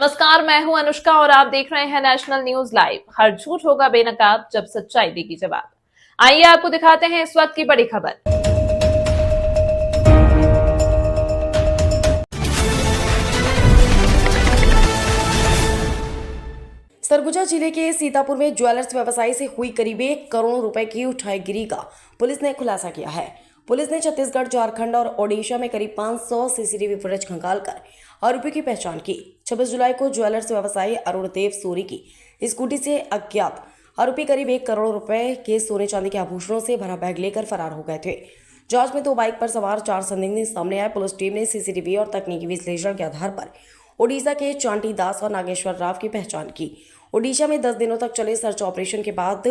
नमस्कार, मैं हूं अनुष्का और आप देख रहे हैं नेशनल न्यूज लाइव। हर झूठ होगा बेनकाब जब सच्चाई देगी जवाब। आइए आपको दिखाते हैं इस वक्त की बड़ी खबर। सरगुजा जिले के सीतापुर में ज्वेलर्स व्यवसायी से हुई करीब 1 करोड़ रुपए की उठाईगिरी का पुलिस ने खुलासा किया है। पुलिस ने छत्तीसगढ़, झारखंड और ओडिशा में करीब 500 सीसीटीवी फुटेज खंगालकर आरोपी की पहचान की। 26 जुलाई को ज्वेलर्स व्यवसायी अरुणदेव सूरी की स्कूटी से अज्ञात आरोपी करीब 1 करोड़ रुपए के सोने चांदी के आभूषणों से भरा बैग लेकर फरार हो गए थे। जांच में 2 बाइक पर सवार 4 संदिग्ध सामने आए। पुलिस टीम ने सीसीटीवी और तकनीकी विश्लेषण के आधार पर ओडिशा के चांटी दास और नागेश्वर राव की पहचान की। ओडिशा में 10 दिनों तक चले सर्च ऑपरेशन के बाद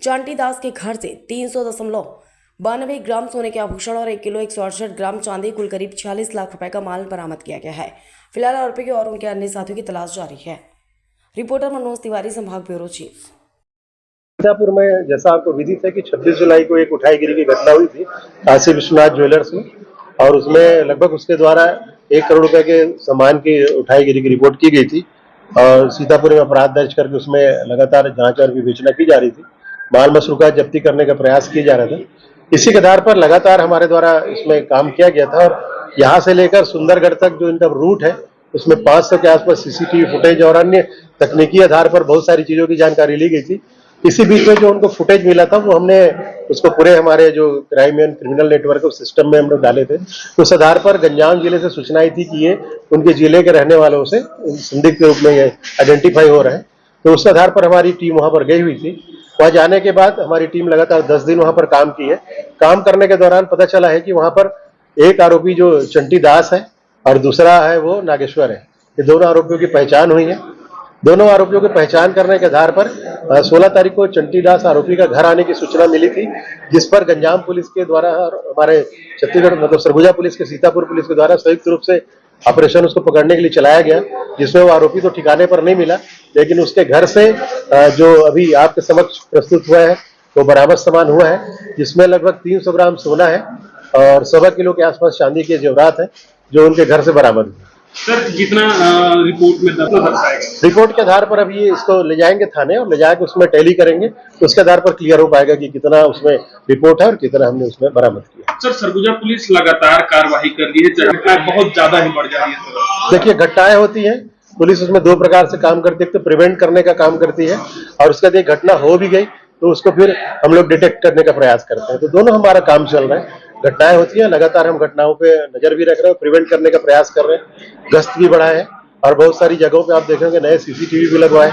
चांटी दास के घर से 300.92 ग्राम सोने के आभूषण और 1 किलो 168 ग्राम चांदी कुल करीब 46 लाख रुपए का माल बरामद किया गया है। फिलहाल आरोपी की और उनके अन्य साथियों की तलाश जारी है। रिपोर्टर मनोज तिवारी, संभाग ब्यूरो चीफ। सीतापुर में जैसा आपको विदित है कि 26 जुलाई को एक उठाईगिरी की घटना हुई थी काशी विश्वनाथ ज्वेलर्स में, और उसमें लगभग उसके द्वारा 1 करोड़ रुपए के सामान की उठाईगिरी की रिपोर्ट की गई थी और सीतापुर में अपराध दर्ज करके उसमें लगातार जांच और विवेचना की जा रही थी। माल मसरूका जब्ती करने का प्रयास किया जा रहा था। इसी के आधार पर लगातार हमारे द्वारा इसमें काम किया गया था और यहाँ से लेकर सुंदरगढ़ तक जो इनका रूट है उसमें 500 के आसपास सीसीटीवी फुटेज और अन्य तकनीकी आधार पर बहुत सारी चीजों की जानकारी ली गई थी। इसी बीच में जो उनको फुटेज मिला था वो हमने उसको पूरे हमारे जो crime and criminal network system में हम लोग डाले थे। तो उस आधार पर गंजाम जिले से सूचना आई थी कि ये उनके जिले के रहने वालों से संदिग्ध के रूप में ये आइडेंटिफाई हो रहे हैं। तो उस आधार पर हमारी टीम वहां पर गई हुई थी। वहां जाने के बाद हमारी टीम लगातार 10 दिन वहां पर काम की है। काम करने के दौरान पता चला है कि वहां पर एक आरोपी जो चंटी दास है और दूसरा है वो नागेश्वर है। ये दोनों आरोपियों की पहचान हुई है। दोनों आरोपियों की पहचान करने के आधार पर 16 तारीख को चंटी दास आरोपी का घर आने की सूचना मिली थी, जिस पर गंजाम पुलिस के द्वारा और हमारे छत्तीसगढ़ मतलब सरगुजा पुलिस के सीतापुर पुलिस के द्वारा संयुक्त रूप से ऑपरेशन उसको पकड़ने के लिए चलाया गया, जिसमें वो आरोपी तो ठिकाने पर नहीं मिला, लेकिन उसके घर से जो अभी आपके समक्ष प्रस्तुत हुआ है वो बरामद सामान हुआ है, जिसमें लगभग 300 ग्राम सोना है और 1.25 किलो के आसपास चांदी के जेवरात है जो उनके घर से बरामद हुए। सर कितना रिपोर्ट में दर्शाएगा? रिपोर्ट के आधार पर अभी इसको ले जाएंगे थाने और ले जाकर उसमें टैली करेंगे, तो उसके आधार पर क्लियर हो पाएगा कि कितना उसमें रिपोर्ट है और कितना हमने उसमें बरामद किया। सर सरगुजा पुलिस लगातार कार्रवाई कर रही है, घटनाएं बहुत ज्यादा ही बढ़ जा रही है। देखिए, घटनाएं होती हैं, पुलिस उसमें 2 प्रकार से काम करती है। एक तो प्रिवेंट करने का काम करती है और उसके बाद एक घटना हो भी गई तो उसको फिर हम लोग डिटेक्ट करने का प्रयास करते हैं। तो दोनों हमारा काम चल रहा है। घटनाएं होती है, लगातार हम घटनाओं पे नजर भी रख रहे हैं, प्रिवेंट करने का प्रयास कर रहे हैं, गश्त भी बढ़ाए हैं और बहुत सारी जगहों पे आप देखेंगे नए सीसीटीवी भी लगवाए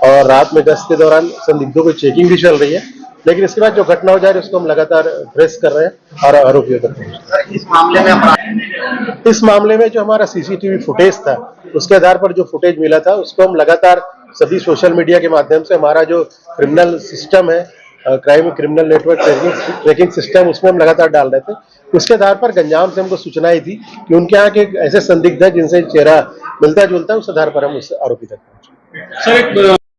और रात में गश्त के दौरान संदिग्धों की चेकिंग भी चल रही है। लेकिन इसके बाद जो घटना हो जाए उसको हम लगातार ट्रेस कर रहे हैं और आरोपियों तक पहुंच। इस मामले में जो हमारा सीसीटीवी फुटेज था उसके आधार पर जो फुटेज मिला था उसको हम लगातार सभी सोशल मीडिया के माध्यम से हमारा जो क्रिमिनल सिस्टम है, crime criminal network tracking system, उसमें हम लगातार डाल रहे थे। उसके आधार पर गंजाम से हमको सूचना आई थी कि उनके यहाँ के ऐसे संदिग्ध है जिनसे चेहरा मिलता जुलता है, उस आधार पर हम उस आरोपी तक पहुंचे। सर एक